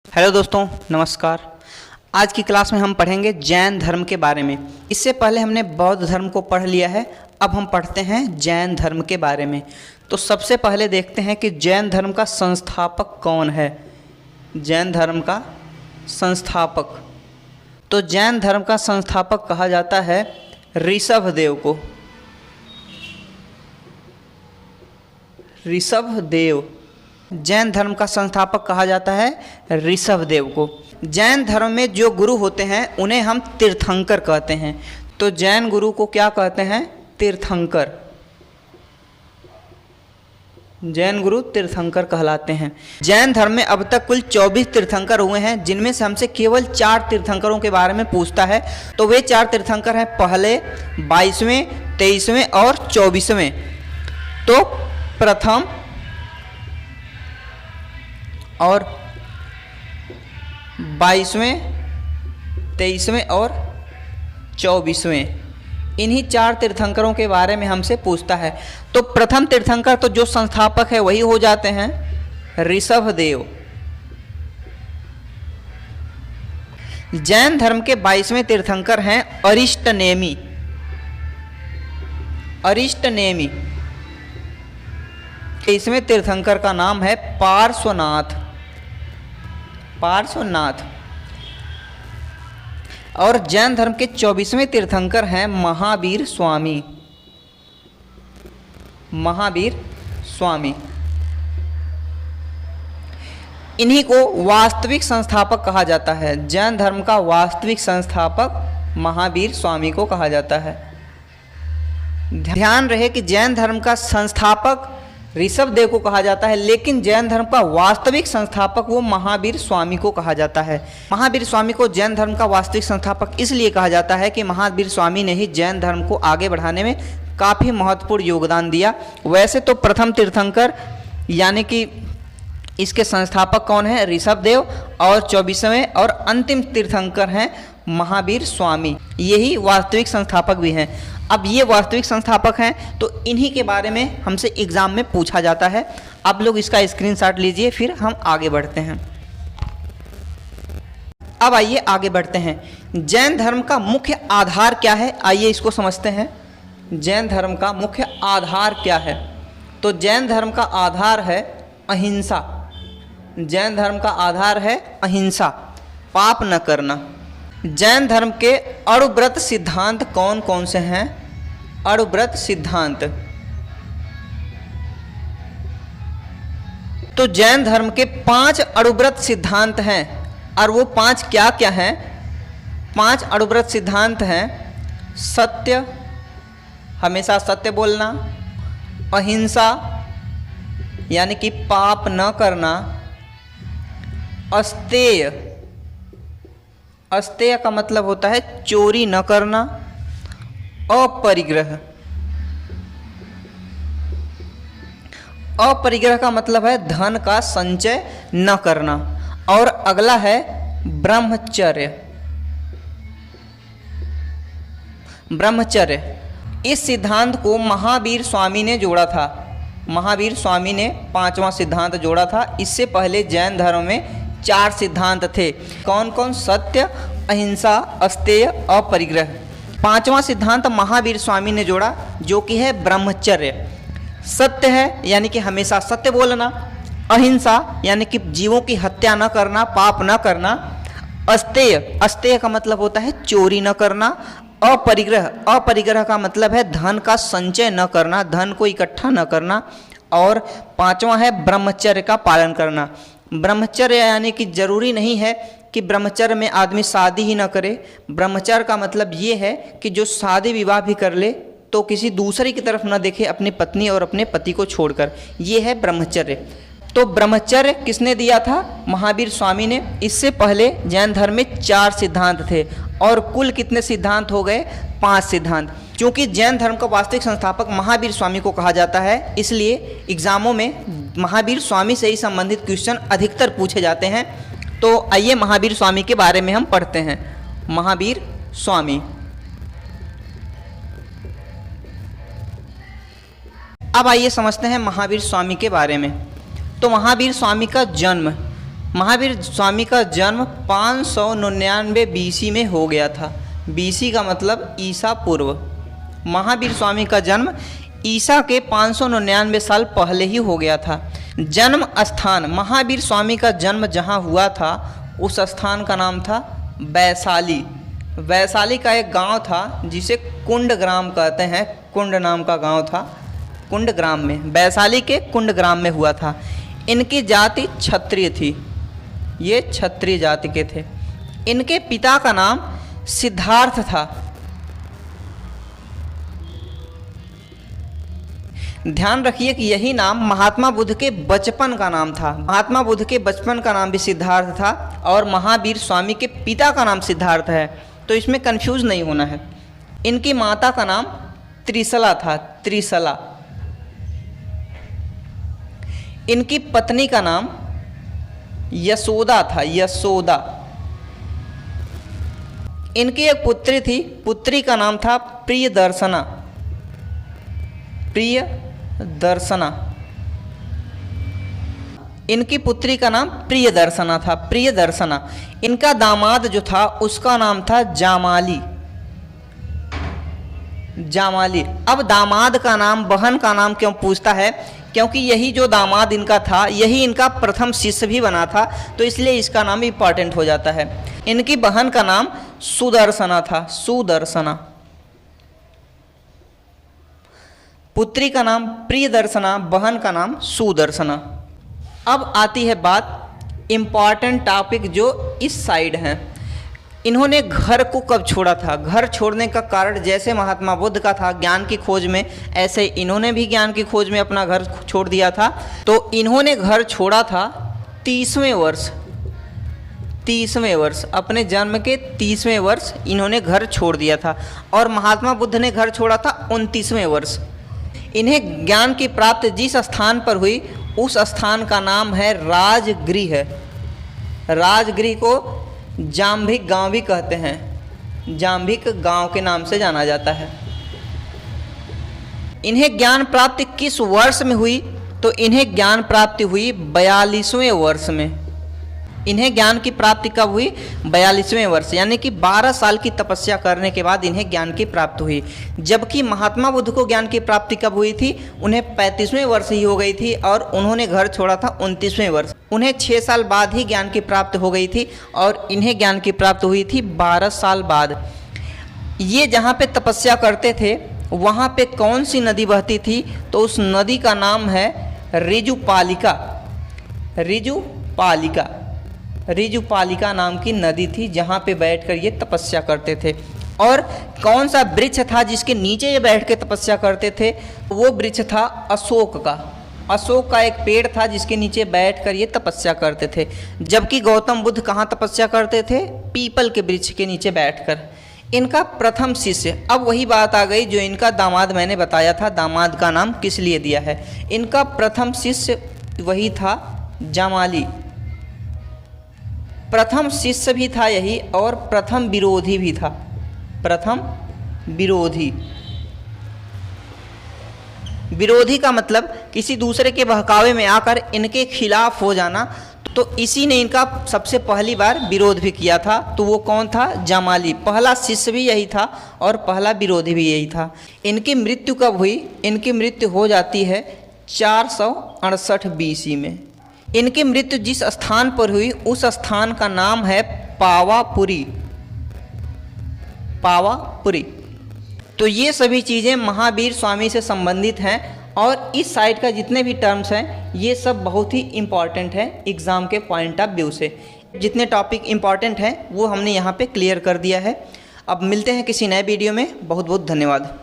Hello दोस्तों, नमस्कार। आज की क्लास में हम पढ़ेंगे जैन धर्म के बारे में। इससे पहले हमने बौद्ध धर्म को पढ़ लिया है, अब हम पढ़ते हैं जैन धर्म के बारे में। तो सबसे पहले देखते हैं कि जैन धर्म का संस्थापक कौन है। जैन धर्म का संस्थापक, तो जैन धर्म का संस्थापक कहा जाता है ऋषभदेव को। ऋषभदेव, जैन धर्म का संस्थापक कहा जाता है ऋषभदेव को। जैन धर्म में जो गुरु होते हैं उन्हें हम तीर्थंकर कहते हैं। तो जैन गुरु को क्या कहते हैं? तीर्थंकर। जैन गुरु तीर्थंकर कहलाते हैं। जैन धर्म में अब तक कुल 24 तीर्थंकर हुए हैं, जिनमें से हमसे केवल 4 तीर्थंकरों के बारे में पूछता है। तो वे 4 तीर्थंकर हैं, पहले, 22वें, 23वें और 24वें। तो प्रथम और 22वें, 23वें और 24वें, इन्हीं 4 तीर्थंकरों के बारे में हमसे पूछता है। तो प्रथम तीर्थंकर तो जो संस्थापक है वही हो जाते हैं ऋषभदेव। जैन धर्म के 22वें तीर्थंकर हैं अरिष्टनेमि। अरिष्टनेमि। 23वें तीर्थंकर का नाम है पार्श्वनाथ। पार्श्वनाथ। और जैन धर्म के 24वें तीर्थंकर हैं महावीर स्वामी। महावीर स्वामी। इन्हीं को वास्तविक संस्थापक कहा जाता है। जैन धर्म का वास्तविक संस्थापक महावीर स्वामी को कहा जाता है। ध्यान रहे कि जैन धर्म का संस्थापक ऋषभदेव को कहा जाता है, लेकिन जैन धर्म का वास्तविक संस्थापक वो महावीर स्वामी को कहा जाता है। महावीर स्वामी को जैन धर्म का वास्तविक संस्थापक इसलिए कहा जाता है कि महावीर स्वामी ने ही जैन धर्म को आगे बढ़ाने में काफ़ी महत्वपूर्ण योगदान दिया। वैसे तो प्रथम तीर्थंकर यानी कि इसके संस्थापक कौन है? ऋषभदेव। और 24वें और अंतिम तीर्थंकर हैं महावीर स्वामी। यही वास्तविक संस्थापक भी हैं। अब ये वास्तविक संस्थापक हैं तो इन्हीं के बारे में हमसे एग्ज़ाम में पूछा जाता है। आप लोग इसका स्क्रीनशॉट लीजिए, फिर हम आगे बढ़ते हैं। अब आइए आगे बढ़ते हैं। जैन धर्म का मुख्य आधार क्या है, आइए इसको समझते हैं। जैन धर्म का मुख्य आधार क्या है? तो जैन धर्म का आधार है अहिंसा। जैन धर्म का आधार है अहिंसा, पाप न करना। जैन धर्म के अणुव्रत सिद्धांत कौन कौन से हैं? अणुव्रत सिद्धांत। तो जैन धर्म के 5 अणुव्रत सिद्धांत हैं, और वो 5 क्या क्या हैं? 5 अणुव्रत सिद्धांत हैं सत्य, हमेशा सत्य बोलना, अहिंसा यानी कि पाप न करना, अस्तेय, अस्तेय का मतलब होता है चोरी न करना, अपरिग्रह, अपरिग्रह का मतलब है धन का संचय न करना, और अगला है ब्रह्मचर्य। ब्रह्मचर्य, इस सिद्धांत को महावीर स्वामी ने जोड़ा था। महावीर स्वामी ने 5वां सिद्धांत जोड़ा था। इससे पहले जैन धर्म में 4 सिद्धांत थे। कौन कौन? सत्य, अहिंसा, अस्तेय, अपरिग्रह। 5वां सिद्धांत महावीर स्वामी ने जोड़ा, जो कि है ब्रह्मचर्य। सत्य है यानी कि हमेशा सत्य बोलना, अहिंसा यानी कि जीवों की हत्या न करना, पाप न करना, अस्तेय, अस्तेय का मतलब होता है चोरी न करना, अपरिग्रह, अपरिग्रह का मतलब है धन का संचय न करना, धन को इकट्ठा न करना, और 5वां है ब्रह्मचर्य का पालन करना। ब्रह्मचर्य यानी कि जरूरी नहीं है कि ब्रह्मचर्य में आदमी शादी ही न करे। ब्रह्मचर्य का मतलब ये है कि जो शादी विवाह भी कर ले तो किसी दूसरे की तरफ न देखे, अपनी पत्नी और अपने पति को छोड़कर। ये है ब्रह्मचर्य। तो ब्रह्मचर्य किसने दिया था? महावीर स्वामी ने। इससे पहले जैन धर्म में 4 सिद्धांत थे, और कुल कितने सिद्धांत हो गए? 5 सिद्धांत। क्योंकि जैन धर्म का वास्तविक संस्थापक महावीर स्वामी को कहा जाता है, इसलिए एग्जामों में महावीर स्वामी से ही संबंधित क्वेश्चन अधिकतर पूछे जाते हैं। तो आइए महावीर स्वामी के बारे में हम पढ़ते हैं। महावीर स्वामी। अब आइए समझते हैं महावीर स्वामी के बारे में। तो महावीर स्वामी का जन्म महावीर स्वामी का जन्म 599 बीसी में हो गया था। बीसी का मतलब ईसा पूर्व। महावीर स्वामी का जन्म ईसा के 599 साल पहले ही हो गया था। जन्म स्थान, महावीर स्वामी का जन्म जहाँ हुआ था उस स्थान का नाम था वैशाली। वैशाली का एक गांव था जिसे कुंडग्राम कहते हैं। कुंड नाम का गांव था, कुंडग्राम में, वैशाली के कुंडग्राम में हुआ था। इनकी जाति क्षत्रिय थी, ये क्षत्रिय जाति के थे। इनके पिता का नाम सिद्धार्थ था। ध्यान रखिए कि यही नाम महात्मा बुद्ध के बचपन का नाम था। महात्मा बुद्ध के बचपन का नाम भी सिद्धार्थ था और महावीर स्वामी के पिता का नाम सिद्धार्थ है, तो इसमें कंफ्यूज नहीं होना है। इनकी माता का नाम त्रिशला था, त्रिशला। इनकी पत्नी का नाम यशोदा था, यशोदा। इनकी एक पुत्री थी, पुत्री का नाम था प्रियदर्शना, प्रियदर्शना। इनकी पुत्री का नाम प्रियदर्शना था, प्रियदर्शना। इनका दामाद जो था उसका नाम था जामाली, जामाली। अब दामाद का नाम बहन का नाम क्यों पूछता है? क्योंकि यही जो दामाद इनका था यही इनका प्रथम शिष्य भी बना था, तो इसलिए इसका नाम इंपॉर्टेंट हो जाता है। इनकी बहन का नाम सुदर्शना था, सुदर्शना। पुत्री का नाम प्रियदर्शना, बहन का नाम सुदर्शना। अब आती है बात इम्पॉर्टेंट टॉपिक जो इस साइड हैं। इन्होंने घर को कब छोड़ा था? घर छोड़ने का कारण जैसे महात्मा बुद्ध का था ज्ञान की खोज में, ऐसे इन्होंने भी ज्ञान की खोज में अपना घर छोड़ दिया था। तो इन्होंने घर छोड़ा था 30वें वर्ष, 30वें वर्ष, अपने जन्म के 30वें वर्ष इन्होंने घर छोड़ दिया था। और महात्मा बुद्ध ने घर छोड़ा था 29वें वर्ष। इन्हें ज्ञान की प्राप्ति जिस स्थान पर हुई उस स्थान का नाम है राजगृह। राजगृह को जाम्भिक गांव भी कहते हैं, जाम्भिक गांव के नाम से जाना जाता है। इन्हें ज्ञान प्राप्ति किस वर्ष में हुई? तो इन्हें ज्ञान प्राप्ति हुई 42वें वर्ष में। इन्हें ज्ञान की प्राप्ति कब हुई? 42वें वर्ष, यानी कि 12 साल की तपस्या करने के बाद इन्हें ज्ञान की प्राप्ति हुई। जबकि महात्मा बुद्ध को ज्ञान की प्राप्ति कब हुई थी? उन्हें 35वें वर्ष ही हो गई थी और उन्होंने घर छोड़ा था 29वें वर्ष। उन्हें 6 साल बाद ही ज्ञान की प्राप्ति हो गई थी और इन्हें ज्ञान की प्राप्ति हुई थी 12 साल बाद। ये जहाँ पे तपस्या करते थे वहाँ पे कौन सी नदी बहती थी? तो उस नदी का नाम है ऋजुपालिका, ऋजुपालिका। ऋजुपालिका नाम की नदी थी जहाँ पे बैठकर ये तपस्या करते थे। और कौन सा वृक्ष था जिसके नीचे ये बैठ के तपस्या करते थे? वो वृक्ष था अशोक का। अशोक का एक पेड़ था जिसके नीचे बैठकर ये तपस्या करते थे। जबकि गौतम बुद्ध कहाँ तपस्या करते थे? पीपल के वृक्ष के नीचे बैठकर। इनका प्रथम शिष्य, अब वही बात आ गई जो इनका दामाद मैंने बताया था, दामाद का नाम किस लिए दिया है। इनका प्रथम शिष्य वही था जामाली। प्रथम शिष्य भी था यही और प्रथम विरोधी भी था, प्रथम विरोधी। विरोधी का मतलब किसी दूसरे के बहकावे में आकर इनके खिलाफ हो जाना। तो इसी ने इनका सबसे पहली बार विरोध भी किया था। तो वो कौन था? जामाली। पहला शिष्य भी यही था और पहला विरोधी भी यही था। इनकी मृत्यु कब हुई? इनकी मृत्यु हो जाती है 468 बीसी में। इनकी मृत्यु जिस स्थान पर हुई उस स्थान का नाम है पावापुरी, पावापुरी। तो ये सभी चीज़ें महावीर स्वामी से संबंधित हैं और इस साइड का जितने भी टर्म्स हैं ये सब बहुत ही इम्पॉर्टेंट है एग्ज़ाम के पॉइंट ऑफ व्यू से। जितने टॉपिक इम्पॉर्टेंट हैं वो हमने यहाँ पे क्लियर कर दिया है। अब मिलते हैं किसी नए वीडियो में। बहुत बहुत धन्यवाद।